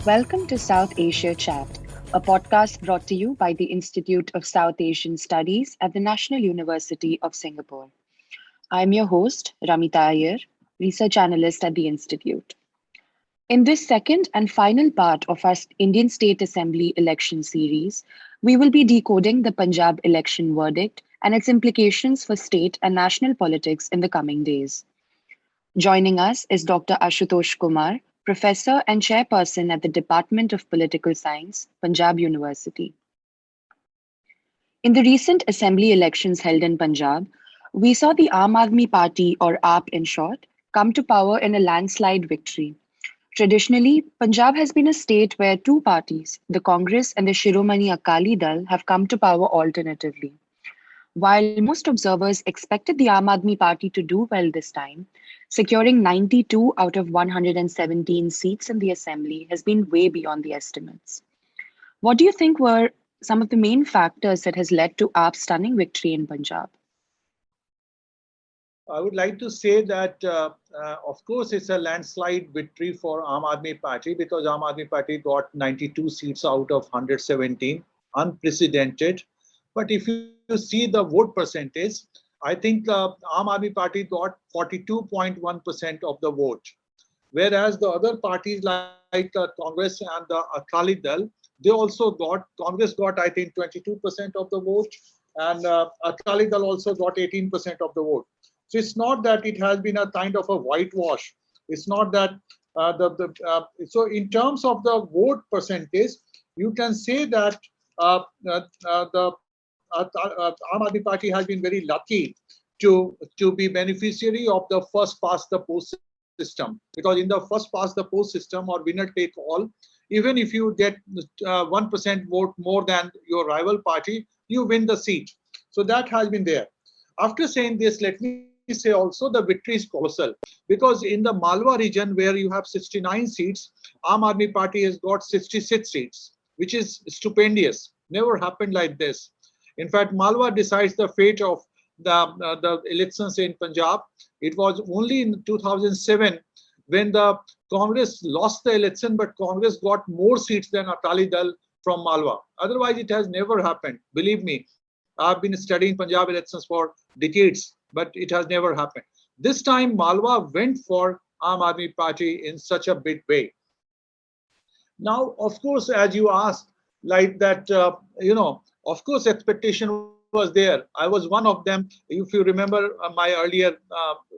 Welcome to South Asia Chat, a podcast brought to you by the Institute of South Asian Studies at the National University of Singapore. I'm your host, Ramita Iyer, Research Analyst at the Institute. In this second and final part of our Indian State Assembly election series, we will be decoding the Punjab election verdict and its implications for state and national politics in the coming days. Joining us is Dr Ashutosh Kumar, Professor and Chairperson at the Department of Political Science, Panjab University. In the recent assembly elections held in Punjab, we saw the Aam Aadmi Party, or AAP in short, come to power in a landslide victory. Traditionally, Punjab has been a state where two parties, the Congress and the Shiromani Akali Dal, have come to power alternatively. While most observers expected the Aam Aadmi Party to do well this time, securing 92 out of 117 seats in the assembly has been way beyond the estimates. What do you think were some of the main factors that has led to AAP's stunning victory in Punjab? I would like to say that, of course, it's a landslide victory for Aam Aadmi Party because Aam Aadmi Party got 92 seats out of 117, unprecedented. But if you see the vote percentage, I think Aam Aadmi Party got 42.1% of the vote. Whereas the other parties like Congress and the Akali Dal, they also Congress got, I think, 22% of the vote, and Akali Dal also got 18% of the vote. So it's not that it has been a kind of a whitewash. It's not that so in terms of the vote percentage, you can say that the Aam Aadmi Party has been very lucky to be beneficiary of the first past the post system, because in the first past the post system or winner take all, even if you get 1% vote more than your rival party, you win the seat. So that has been there. After saying this, let me say also the victory is colossal, because in the Malwa region where you have 69 seats, Aam Aadmi Party has got 66 seats, which is stupendous. Never happened like this. In fact, Malwa decides the fate of the elections in Punjab. It was only in 2007 when the Congress lost the election, but Congress got more seats than Akali Dal from Malwa. Otherwise, it has never happened. Believe me, I've been studying Punjab elections for decades, but it has never happened. This time, Malwa went for Aam Aadmi Party in such a big way. Now, of course, as you asked, like that, of course, expectation was there. I was one of them. If you remember my earlier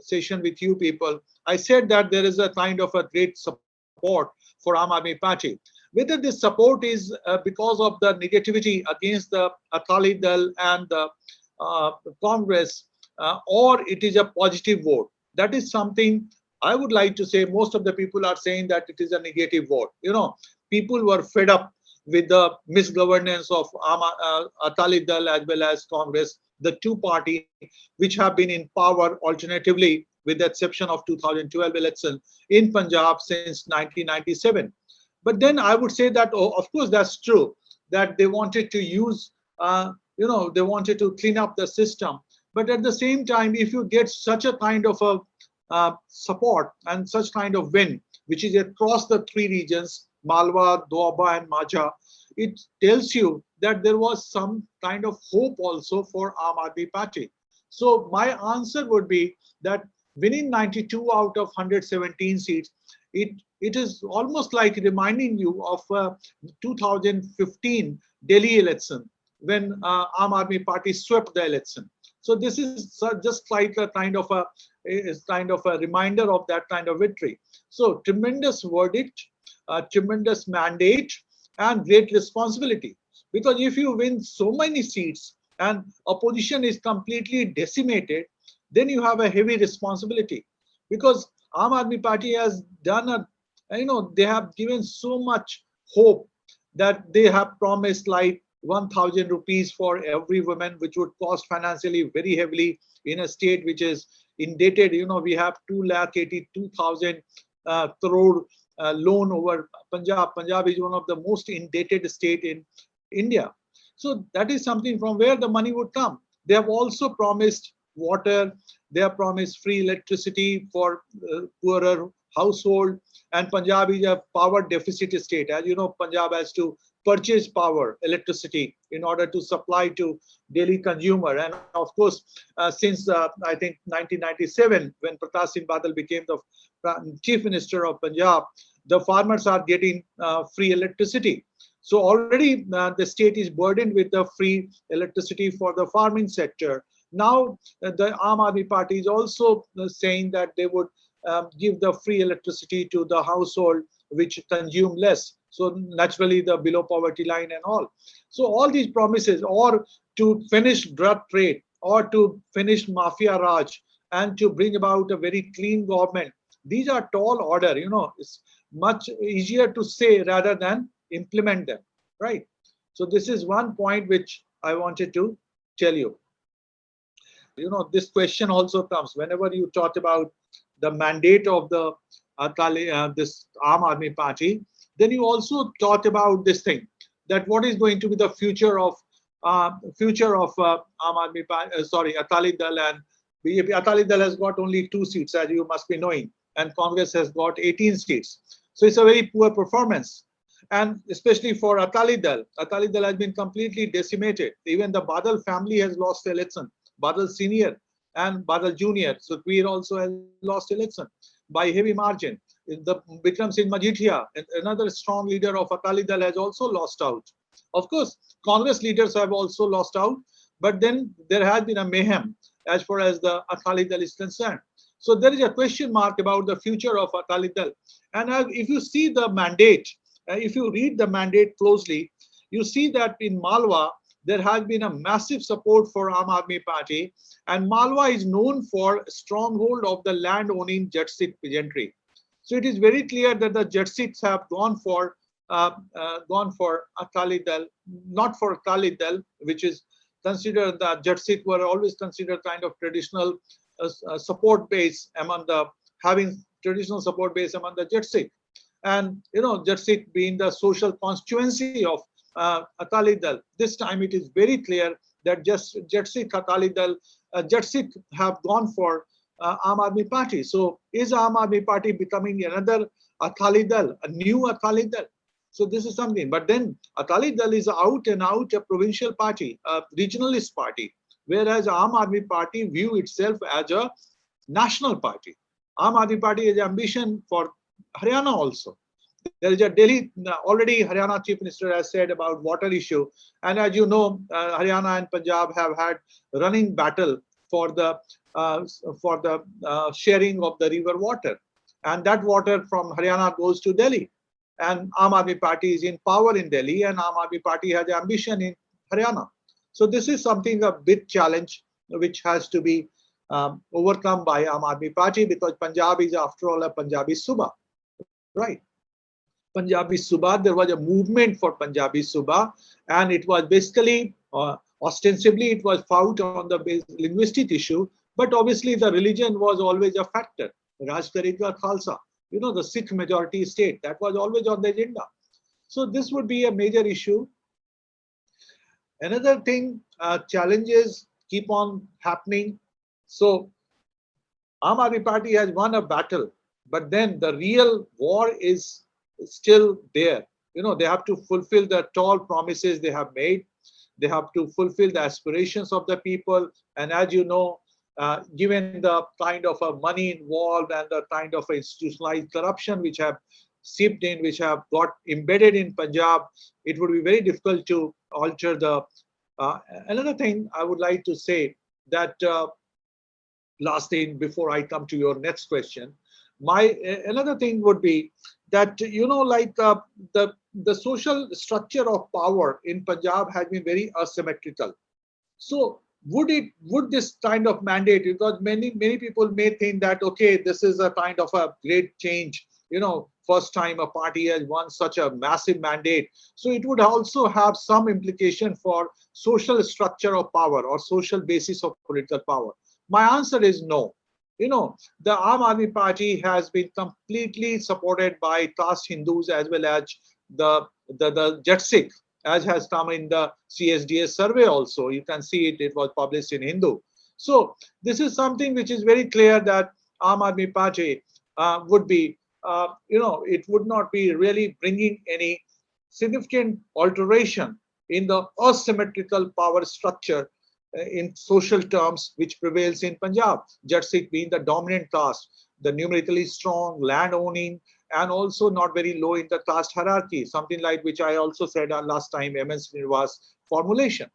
session with you people, I said that there is a kind of a great support for Aam Aadmi Party. Whether this support is because of the negativity against the Akali Dal and the Congress, or it is a positive vote, that is something I would like to say. Most of the people are saying that it is a negative vote. People were fed up with the misgovernance of Akali Dal as well as Congress, the two parties which have been in power alternatively, with the exception of 2012 election in Punjab since 1997. But then I would say that, of course, that's true, that they wanted to use, they wanted to clean up the system. But at the same time, if you get such a kind of a support and such kind of win, which is across the three regions, Malwa, Doaba, and Majha, it tells you that there was some kind of hope also for Aam Aadmi Party. So my answer would be that winning 92 out of 117 seats, it is almost like reminding you of 2015 Delhi election when Aam Aadmi Party swept the election. So this is just like a kind of a reminder of that kind of victory. So tremendous verdict, tremendous mandate, and great responsibility. Because if you win so many seats and opposition is completely decimated, then you have a heavy responsibility. Because Aam Aadmi Party has done they have given so much hope that they have promised like 1,000 rupees for every woman, which would cost financially very heavily in a state which is indebted. We have 2,82,000 crore loan over Punjab. Punjab is one of the most indebted state in India. So that is something from where the money would come. They have also promised water. They have promised free electricity for poorer household, and Punjab is a power deficit state. As you know, Punjab has to purchase power, electricity, in order to supply to daily consumer. And of course, since I think 1997, when Pratap Singh Badal became the chief minister of Punjab, the farmers are getting free electricity. So already the state is burdened with the free electricity for the farming sector. Now the Aam Aadmi Party is also saying that they would give the free electricity to the household which consume less. So naturally the below poverty line and all. So all these promises, or to finish drug trade, or to finish mafia raj, and to bring about a very clean government, these are tall order. It's much easier to say rather than implement them, right? So this is one point which I wanted to tell you. This question also comes whenever you talk about the mandate of the Akali, this Aam Aadmi Party. Then you also talk about this thing, that what is going to be the future of Aam Aadmi Party, Akali Dal and BJP. Akali Dal has got only 2 seats, as you must be knowing, and Congress has got 18 seats. So it's a very poor performance. And especially for Akali Dal has been completely decimated. Even the Badal family has lost the election. Badal Senior and Badal Junior. So Queer also has lost election by heavy margin. The Bikram Singh Majithia, another strong leader of Akali Dal, has also lost out. Of course, Congress leaders have also lost out, but then there has been a mayhem as far as the Akali Dal is concerned. So there is a question mark about the future of Akali Dal. And if you see the mandate, if you read the mandate closely, you see that in Malwa, there has been a massive support for Aam Aadmi Party, and Malwa is known for stronghold of the land-owning Jatsit peasantry. So it is very clear that the Jatsits have gone for Akali Dal, not for Akali Dal, which is considered, the Jatsit were always considered kind of traditional support base among the, having traditional support base among the Jatsit. And Jatsit being the social constituency of Akali Dal, this time it is very clear that just Jatsit Akali Dal, Jatsit have gone for Aam Aadmi Party. So is Aam Aadmi Party becoming another Akali Dal, a new Akali Dal? So this is something. But then Akali Dal is out and out a provincial party, a regionalist party, whereas Aam Aadmi Party view itself as a national party. Aam Aadmi Party has ambition for Haryana also. There is a Delhi, already Haryana Chief Minister has said about water issue. And as you know, Haryana and Punjab have had running battle for the sharing of the river water. And that water from Haryana goes to Delhi. And Aam Aadmi Party is in power in Delhi, and Aam Aadmi Party has ambition in Haryana. So this is something, a big challenge which has to be overcome by Aam Aadmi Party, because Punjab is after all a Punjabi Suba, right? Punjabi Suba, there was a movement for Punjabi Suba, and it was basically, ostensibly, it was fought on the linguistic issue, but obviously the religion was always a factor. Raj Karega Khalsa, the Sikh majority state, that was always on the agenda. So this would be a major issue. Another thing, challenges keep on happening. So Aam Aadmi Party has won a battle, but then the real war is still there. They have to fulfill the tall promises they have made. They have to fulfill the aspirations of the people. And as you know, given the kind of money involved and the kind of institutionalized corruption which have seeped in, which have got embedded in Punjab, it would be very difficult to alter the. Another thing I would like to say, that last thing before I come to your next question, another thing would be that the social structure of power in Punjab has been very asymmetrical. So would this kind of mandate, because many people may think that, okay, this is a kind of a great change, first time a party has won such a massive mandate, so it would also have some implication for social structure of power or social basis of political power. My answer is no. The Aam Aadmi Party has been completely supported by caste Hindus as well as the Jatsit, as has come in the CSDS survey also. You can see it was published in Hindu. So this is something which is very clear, that Aam Aadmi Party would be it would not be really bringing any significant alteration in the asymmetrical power structure in social terms which prevails in Punjab. Jat Sikh being the dominant caste, the numerically strong, land owning, and also not very low in the caste hierarchy, something like which I also said last time, MS Nirwas formulation.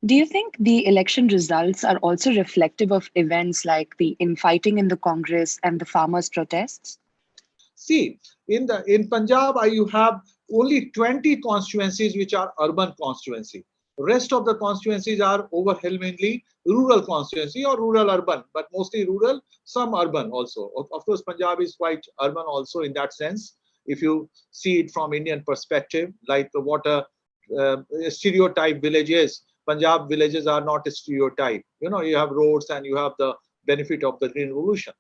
Do you think the election results are also reflective of events like the infighting in the Congress and the farmers' protests? See, in Punjab, you have only 20 constituencies which are urban constituency. Rest of the constituencies are overwhelmingly rural constituency or rural urban, but mostly rural, some urban also. Of course, Punjab is quite urban also in that sense. If you see it from Indian perspective, like what a stereotype village is, Punjab villages are not a stereotype. You have roads and you have the benefit of the Green Revolution.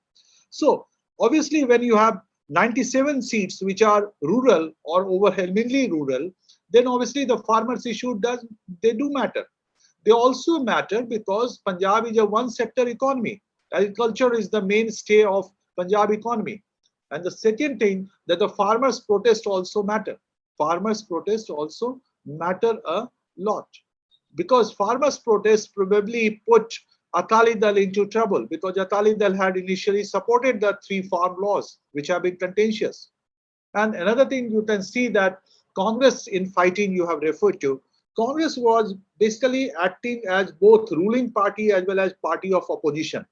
So obviously, when you have 97 seats which are rural or overwhelmingly rural, then obviously the farmers issue do matter. They also matter because Punjab is a one sector economy. Agriculture is the mainstay of Punjab economy. And the second thing, that the farmers protest also matter. Farmers protest also matter a lot, because farmers protest probably put Akali Dal into trouble, because Akali Dal had initially supported the 3 farm laws, which have been contentious. And another thing you can see that Congress in fighting you have referred to, Congress was basically acting as both ruling party as well as party of opposition.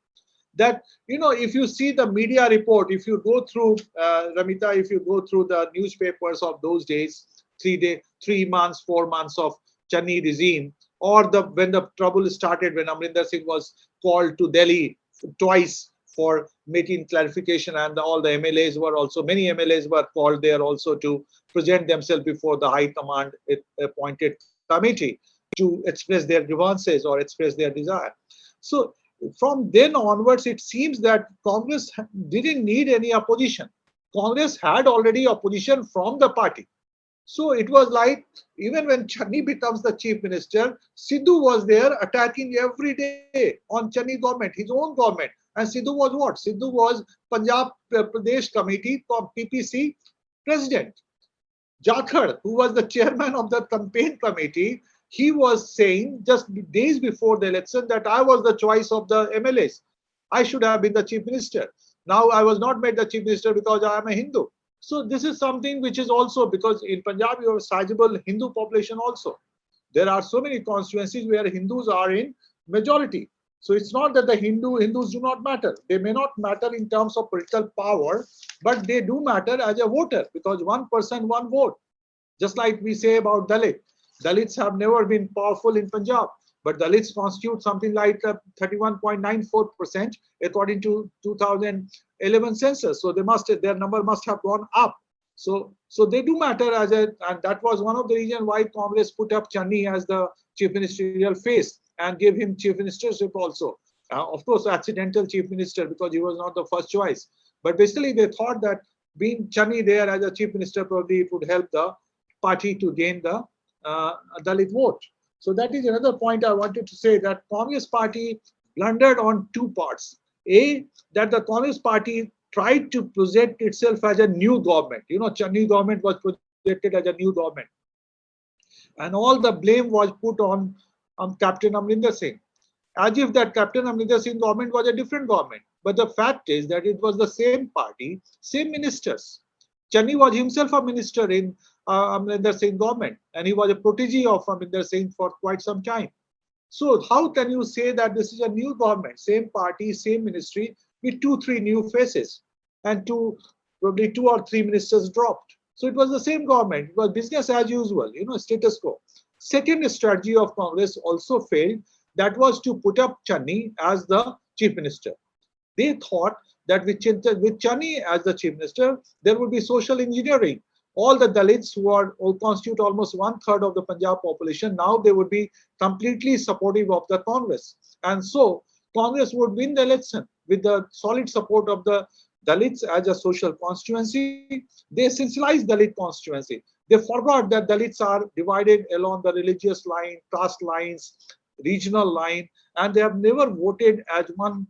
That, if you see the media report, if you go through, Ramita, if you go through the newspapers of those days, 3 months, 4 months of Channi regime, or when the trouble started, when Amrinder Singh was called to Delhi twice for making clarification, and all the MLAs were also, many MLAs were called there also to present themselves before the high command appointed committee to express their grievances or express their desire. So from then onwards, it seems that Congress didn't need any opposition. Congress had already opposition from the party. So it was like, even when Channi becomes the chief minister, Sidhu was there attacking every day on Channi government, his own government. And Sidhu was what? Sidhu was Punjab Pradesh Committee for PPC president. Jakhar, who was the chairman of the campaign committee, he was saying just days before the election that I was the choice of the MLAs. I should have been the chief minister. Now I was not made the chief minister because I am a Hindu. So this is something which is also, because in Punjab you have a sizable Hindu population also. There are so many constituencies where Hindus are in majority. So it's not that the Hindus do not matter. They may not matter in terms of political power, but they do matter as a voter, because one person, one vote. Just like we say about Dalit. Dalits have never been powerful in Punjab, but Dalits constitute something like 31.94% according to 2011 census. So their number must have gone up. So they do matter and that was one of the reasons why Congress put up Channi as the chief ministerial face and gave him chief ministership also. Of course, accidental chief minister, because he was not the first choice. But basically, they thought that being Channi there as a chief minister probably it would help the party to gain the Dalit vote. So that is another point I wanted to say, that Congress party blundered on 2 parts. A, that the Congress party tried to project itself as a new government. Channi government was projected as a new government. And all the blame was put on Captain Amrinder Singh, as if that Captain Amrinder Singh government was a different government. But the fact is that it was the same party, same ministers. Channi was himself a minister in Amrinder Singh government, and he was a protege of Amrinder Singh for quite some time. So how can you say that this is a new government, same party, same ministry, with 2-3 new faces, and probably 2 or 3 ministers dropped? So it was the same government. It was business as usual, status quo. Second strategy of Congress also failed. That was to put up Channi as the chief minister. They thought that with Channi as the chief minister, there would be social engineering. All the Dalits who constitute almost 1/3 of the Punjab population, now they would be completely supportive of the Congress. And so Congress would win the election with the solid support of the Dalits as a social constituency. They essentialized Dalit constituency. They forgot that Dalits are divided along the religious line, caste lines, regional line, and they have never voted as one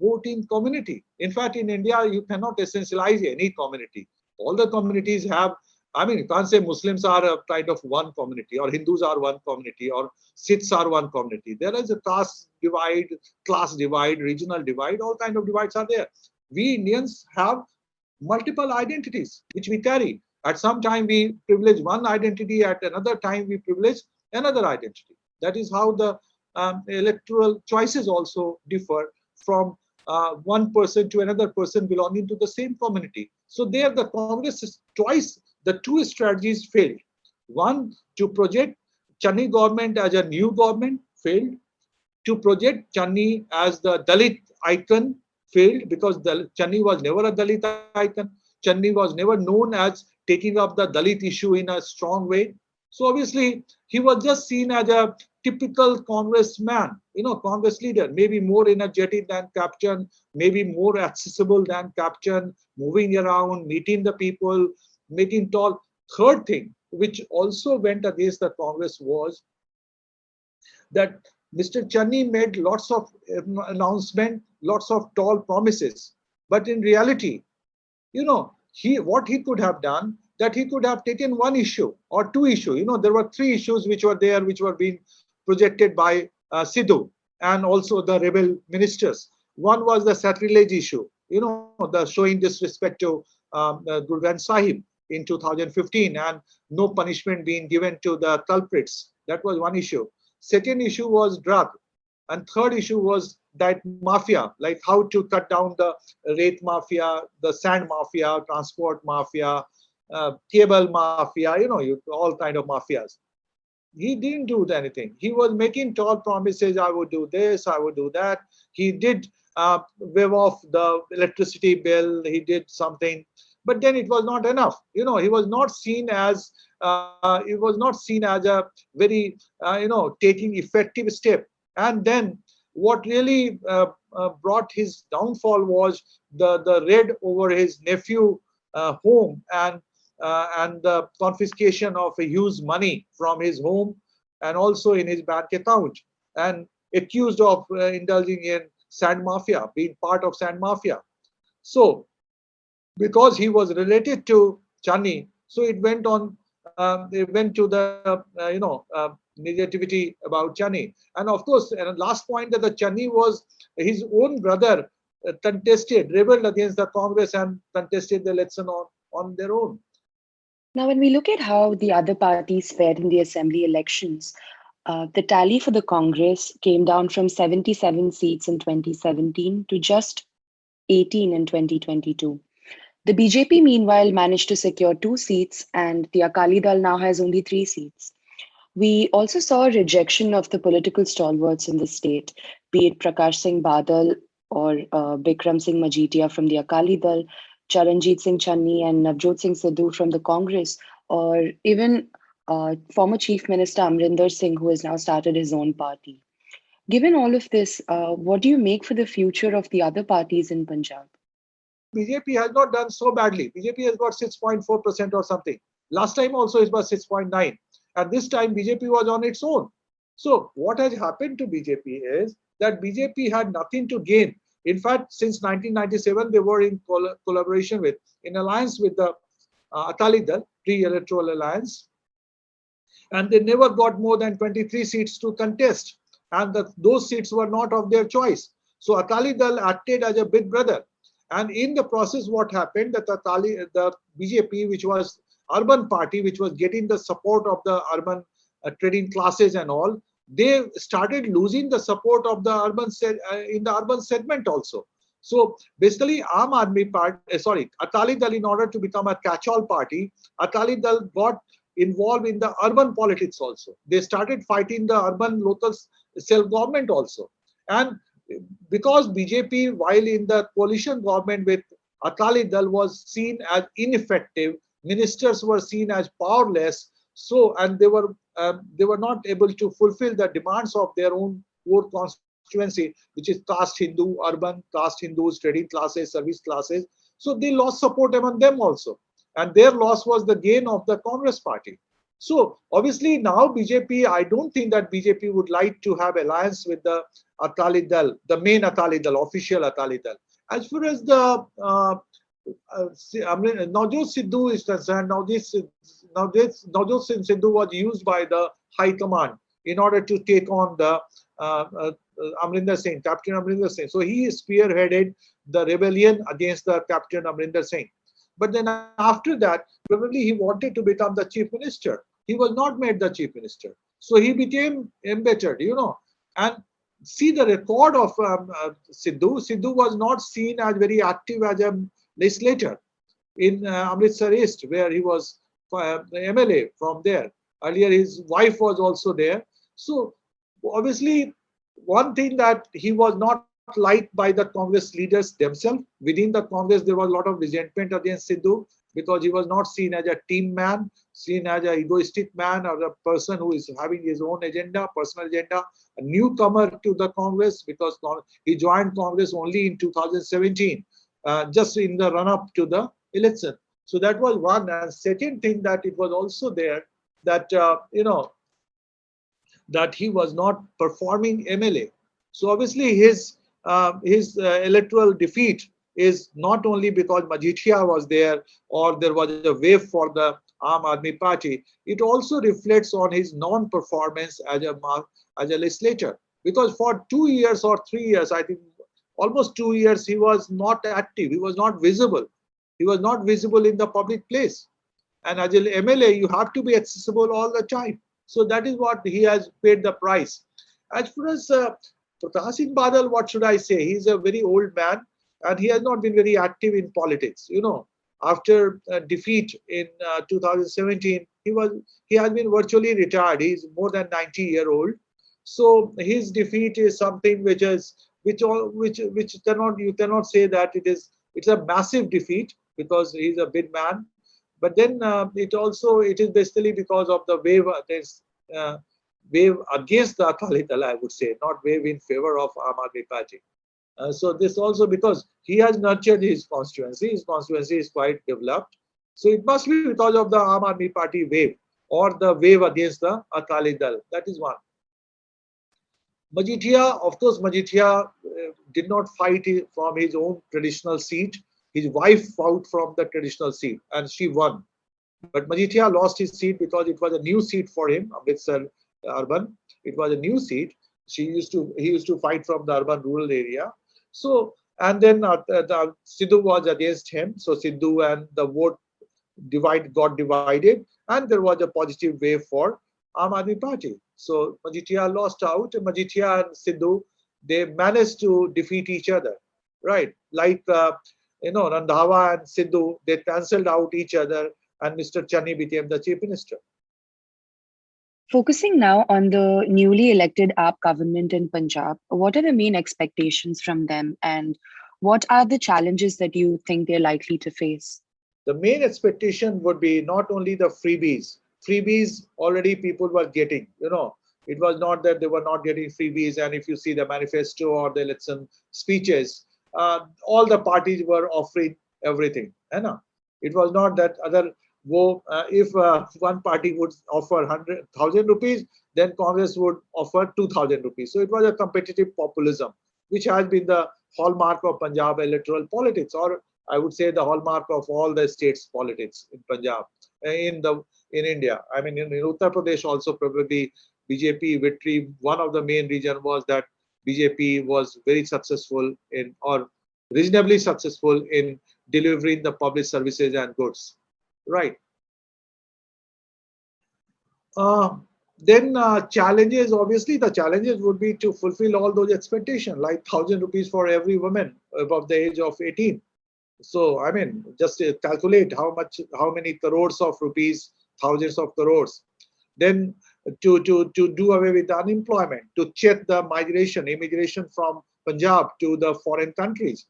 voting community. In fact, in India, you cannot essentialize any community. All the communities have, I mean, you can't say Muslims are a kind of one community, or Hindus are one community, or Sikhs are one community. There is a caste divide, class divide, regional divide, all kind of divides are there. We Indians have multiple identities which we carry. At some time we privilege one identity, at another time we privilege another identity. That is how the electoral choices also differ from one person to another person belonging to the same community. So there the Congress twice, the two strategies failed. One, to project Channi government as a new government, failed. To project Channi as the Dalit icon, failed, because Channi was never a Dalit icon. Channi was never known as taking up the Dalit issue in a strong way. So obviously, he was just seen as a typical congressman, Congress leader, maybe more energetic than Captain, maybe more accessible than Captain, moving around, meeting the people, making tall. Third thing, which also went against the Congress, was that Mr. Channi made lots of announcements, lots of tall promises. But in reality, what he could have done, that he could have taken one issue or two issues. There were three issues which were there, which were being projected by Sidhu and also the rebel ministers. One was the sacrilege issue, the showing disrespect to Guru Granth Sahib in 2015, and no punishment being given to the culprits. That was one issue. Second issue was drug. And third issue was that mafia, like how to cut down the rate mafia, the sand mafia, transport mafia, cable mafia, all kind of mafias. He didn't do anything. He was making tall promises. I would do this, I would do that. He did waive off the electricity bill. He did something, but then it was not enough. He was not seen as a very taking effective step. And then what really brought his downfall was the raid over his nephew home, and the confiscation of a huge money from his home and also in his bank account, and accused of indulging in sand mafia, being part of sand mafia. So because he was related to Channi, so it went on. It went to the negativity about Channi. And of course, and last point, that the Channi was his own brother rebelled against the Congress and contested the election on their own. Now, when we look at how the other parties fared in the assembly elections, the tally for the Congress came down from 77 seats in 2017 to just 18 in 2022. The BJP, meanwhile, managed to secure 2 seats, and the Akali Dal now has only 3 seats. We also saw a rejection of the political stalwarts in the state, be it Prakash Singh Badal or Bikram Singh Majitia from the Akali Dal, Charanjit Singh Channi and Navjot Singh Sidhu from the Congress, or even former Chief Minister Amrinder Singh, who has now started his own party. Given all of this, what do you make for the future of the other parties in Punjab? BJP has not done so badly. BJP has got 6.4% or something. Last time also it was 6.9%. And this time BJP was on its own. So what has happened to BJP is that BJP had nothing to gain. In fact, since 1997, they were in collaboration with, in alliance with the Akali Dal, pre-electoral alliance. And they never got more than 23 seats to contest. And those seats were not of their choice. So Akali Dal acted as a big brother. And in the process, what happened, that the BJP, which was urban party, which was getting the support of the urban trading classes and all, they started losing the support of the in the urban segment also. So basically, Aam Aadmi Party, Akali Dal, in order to become a catch-all party, Akali Dal got involved in the urban politics also. They started fighting the urban local self-government also. And because BJP, while in the coalition government with Akali Dal, was seen as ineffective, ministers were seen as powerless, so, and they were not able to fulfill the demands of their own core constituency, which is caste Hindu, urban caste Hindus, trading classes, service classes. So they lost support among them also, and their loss was the gain of the Congress party. So obviously now BJP, I don't think that BJP would like to have alliance with the Akali Dal, the main Akali Dal, official Akali Dal. As far as the Navjot Sidhu is concerned, Navjot Singh Sidhu was used by the High Command in order to take on the Amrinder Singh, Captain Amrinder Singh. So he spearheaded the rebellion against the Captain Amrinder Singh. But then after that, probably he wanted to become the chief minister. He was not made the chief minister. So he became embittered, And see the record of Sidhu. Sidhu was not seen as very active as a legislator in Amritsar East, where he was MLA from there. Earlier, his wife was also there. So obviously, one thing that he was not liked by the Congress leaders themselves. Within the Congress, there was a lot of resentment against Sidhu because he was not seen as a team man, seen as an egoistic man or a person who is having his own agenda, personal agenda, a newcomer to the Congress because he joined Congress only in 2017, just in the run-up to the election. So that was one. And second thing that it was also there that, that he was not performing MLA. So obviously his electoral defeat is not only because Majithia was there or there was a wave for the Aam Aadmi Party, it also reflects on his non-performance as a legislator. Because for 2 years or 3 years, I think almost 2 years, he was not active, he was not visible. He was not visible in the public place. And as an MLA, you have to be accessible all the time. So that is what he has paid the price. As far as Prakash Singh Badal, what should I say? He's a very old man and he has not been very active in politics. After defeat in 2017, he has been virtually retired. He's more than 90-year-old. So his defeat is something which you cannot say that it's a massive defeat because he's a big man. But then it is basically because of the wave. There's wave against the Akali Dal, I would say, not wave in favor of Aam Aadmi Party. So this also because he has nurtured his constituency. His constituency is quite developed. So it must be because of the Aam Aadmi Party wave or the wave against the Akali Dal. That is one. Majithia, of course, did not fight from his own traditional seat. His wife fought from the traditional seat and she won. But Majithia lost his seat because it was a new seat for him, Amritsar urban. It was a new seat. He used to fight from the urban rural area. So, and then the Sidhu was against him. So Sidhu and the vote got divided and there was a positive wave for Aam Aadmi Party. So Majithia lost out. Majithia and Sidhu, they managed to defeat each other, right? Like, Randhawa and Sidhu, they cancelled out each other and Mr. Chani became the chief minister. Focusing now on the newly elected AAP government in Punjab, what are the main expectations from them and what are the challenges that you think they're likely to face? The main expectation would be not only the freebies. Freebies already people were getting, It was not that they were not getting freebies, and if you see the manifesto or the election speeches, all the parties were offering everything. It was not that if one party would offer 100,000 rupees, then Congress would offer 2,000 rupees. So it was a competitive populism, which has been the hallmark of Punjab electoral politics, or I would say the hallmark of all the states' politics in Punjab, in India. I mean, in Uttar Pradesh also probably BJP victory. One of the main reasons was that BJP was very successful or reasonably successful in delivering the public services and goods. Right. Then challenges, obviously the challenges would be to fulfill all those expectations, like 1,000 rupees for every woman above the age of 18. So, I mean, just calculate how many crores of rupees, thousands of crores. Then to do away with unemployment, to check the immigration from Punjab to the foreign countries.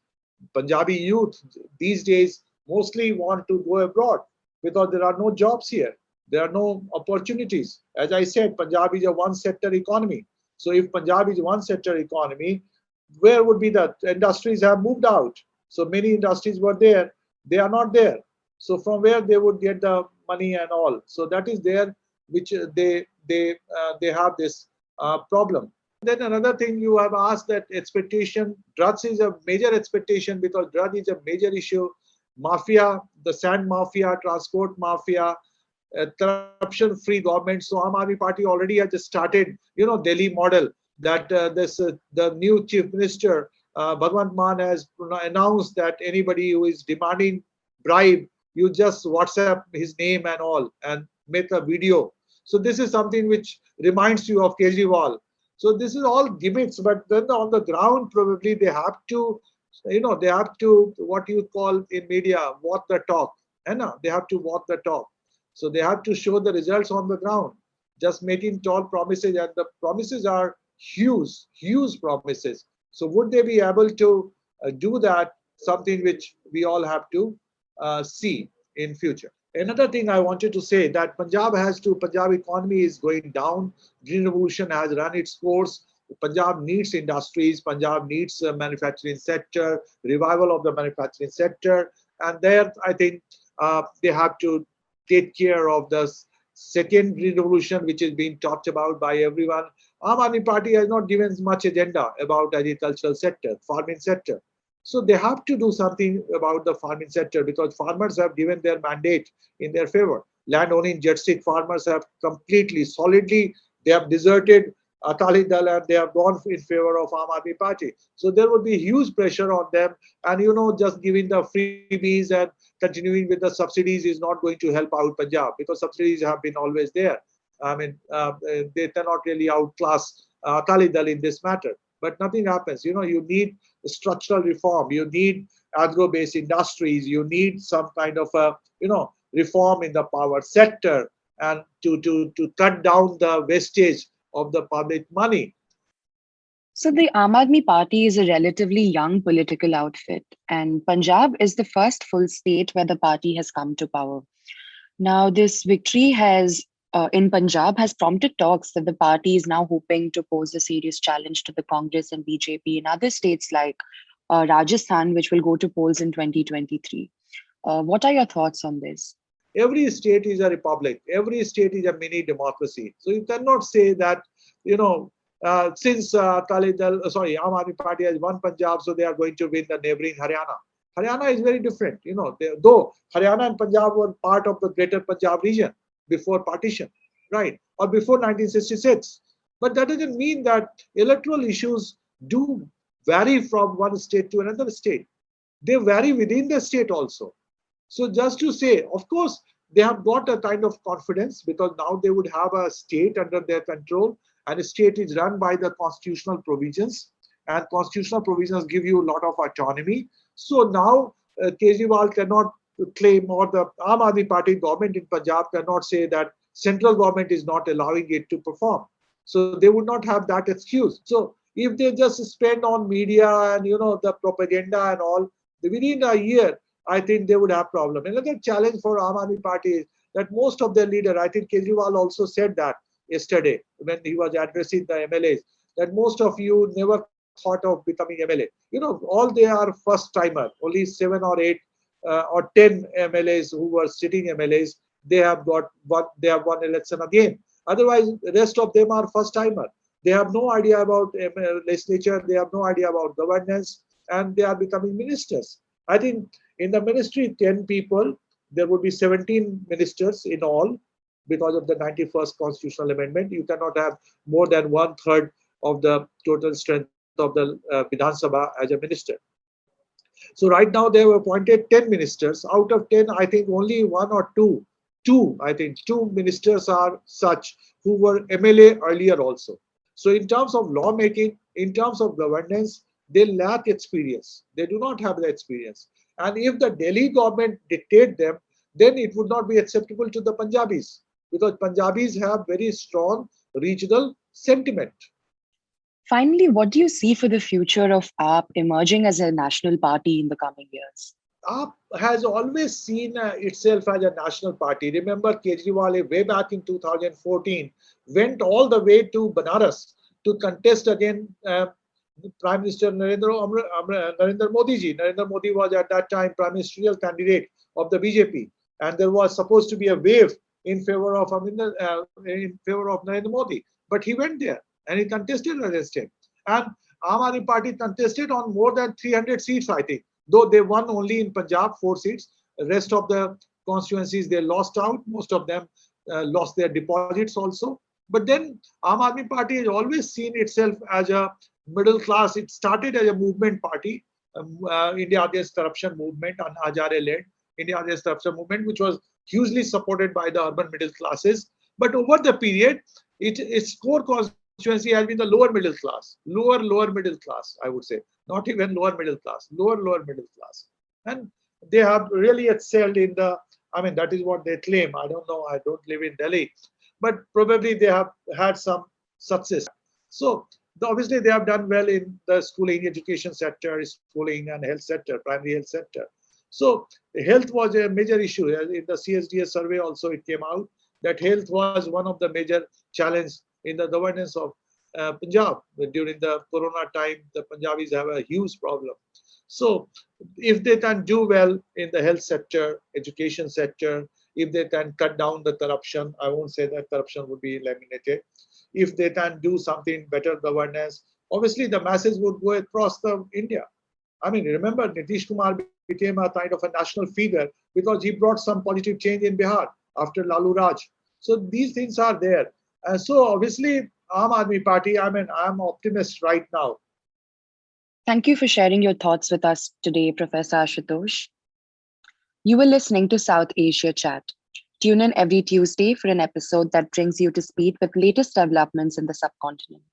Punjabi youth these days mostly want to go abroad because there are no jobs here. There are no opportunities. As I said, Punjab is a one-sector economy. So if Punjab is a one-sector economy, where would be the industries have moved out? So many industries were there. They are not there. So from where they would get the money and all. So that is there, which they have this problem. Then another thing you have asked, that expectation, drugs is a major expectation because drug is a major issue. Mafia, the sand mafia, transport mafia, corruption-free government. So Aam Aadmi Party already has just started, Delhi model, that the new chief minister, Bhagwant Mann, has announced that anybody who is demanding bribe, you just WhatsApp his name and all and make a video. So this is something which reminds you of Kejriwal. So this is all gimmicks, but then on the ground, probably they have to, they have to, what you call in media, walk the talk. They have to walk the talk. So they have to show the results on the ground. Just making tall promises, and the promises are huge, huge promises. So would they be able to do that? Something which we all have to see in future. Another thing I wanted to say, that Punjab economy is going down. Green Revolution has run its course. Punjab needs industries. Punjab needs a manufacturing sector, revival of the manufacturing sector. And there, I think they have to take care of the second green revolution, which is being talked about by everyone. Aam Aadmi Party has not given much agenda about agricultural sector, farming sector. So they have to do something about the farming sector because farmers have given their mandate in their favor. Land owning jetstick farmers have completely, solidly, they have deserted Akali Dal and they have gone in favor of Aam Aadmi Party. So there would be huge pressure on them. And just giving the freebies and continuing with the subsidies is not going to help out Punjab because subsidies have been always there. I mean, they cannot really outclass Akali Dal in this matter. But nothing happens. You need structural reform. You need agro-based industries. You need some kind of reform in the power sector and to cut down the wastage of the public money. So the Aam Aadmi Party is a relatively young political outfit, and Punjab is the first full state where the party has come to power. Now, this victory in Punjab has prompted talks that the party is now hoping to pose a serious challenge to the Congress and BJP in other states like Rajasthan, which will go to polls in 2023. What are your thoughts on this? Every state is a republic. Every state is a mini democracy. So you cannot say that, since Aam Aadmi Party has won Punjab, so they are going to win the neighboring Haryana. Haryana is very different. Though Haryana and Punjab were part of the greater Punjab region before partition, right? Or before 1966. But that doesn't mean that electoral issues do vary from one state to another state. They vary within the state also. So just to say, of course, they have got a kind of confidence because now they would have a state under their control, and a state is run by the constitutional provisions, and constitutional provisions give you a lot of autonomy. So now Kejriwal cannot claim, or the Aam Aadmi Party government in Punjab cannot say that central government is not allowing it to perform. So they would not have that excuse. So if they just spend on media and the propaganda and all, within a year, I think they would have problem. Another challenge for Aam Aadmi Party is that most of their leaders, I think Kejriwal also said that yesterday when he was addressing the MLAs, that most of you never thought of becoming MLA. All they are first timer. Only 7 or 8 or 10 MLAs who were sitting MLAs, they have won election again. Otherwise, the rest of them are first timer. They have no idea about legislature. They have no idea about governance, and they are becoming ministers. I think in the ministry, 10 people, there would be 17 ministers in all because of the 91st constitutional amendment. You cannot have more than 1/3 of the total strength of the Vidhan Sabha as a minister. So right now they have appointed 10 ministers. Out of 10, I think only one or two ministers are such who were MLA earlier also. So in terms of lawmaking, in terms of governance, they lack experience. They do not have the experience. And if the Delhi government dictate them, then it would not be acceptable to the Punjabis because Punjabis have very strong regional sentiment. Finally, what do you see for the future of AAP emerging as a national party in the coming years? AAP has always seen itself as a national party. Remember, Kejriwal, way back in 2014, went all the way to Banaras to contest against Prime Minister Narendra Modi ji. Narendra Modi was at that time prime ministerial candidate of the BJP, and there was supposed to be a wave in favor of Narendra Modi, but he went there. and he contested against him. And Aam Aadmi Party contested on more than 300 seats, I think, though they won only in Punjab 4 seats. The rest of the constituencies they lost out. Most of them lost their deposits also. But then Aam Aadmi Party has always seen itself as a middle class. It started as a movement party, India Against Corruption movement, and Hazare led India Against Corruption movement, which was hugely supported by the urban middle classes. But over the period, its core constituency has been the lower middle class, lower middle class, I would say, not even lower middle class, lower middle class. And they have really excelled in the, I mean, that is what they claim. I don't know, I don't live in Delhi, but probably they have had some success. So obviously they have done well in the schooling, education sector, schooling and health sector, primary health sector. So health was a major issue. In the CSDS survey also it came out that health was one of the major challenges in the governance of Punjab. During the corona time, the Punjabis have a huge problem. So if they can do well in the health sector, education sector, if they can cut down the corruption, I won't say that corruption would be eliminated. If they can do something better governance, obviously the masses would go across the India. I mean, remember Nitish Kumar became a kind of a national figure because he brought some positive change in Bihar after Lalu Raj. So these things are there. And so obviously Aam Aadmi Party, I mean, I'm optimist right now. Thank you for sharing your thoughts with us today, Professor Ashutosh. You were listening to South Asia Chat. Tune in every Tuesday for an episode that brings you to speed with latest developments in the subcontinent.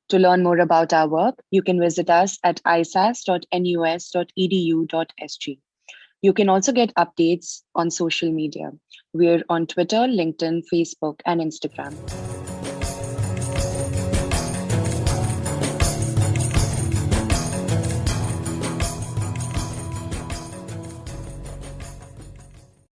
To learn more about our work, you can visit us at isas.nus.edu.sg. You can also get updates on social media. We're on Twitter, LinkedIn, Facebook, and Instagram.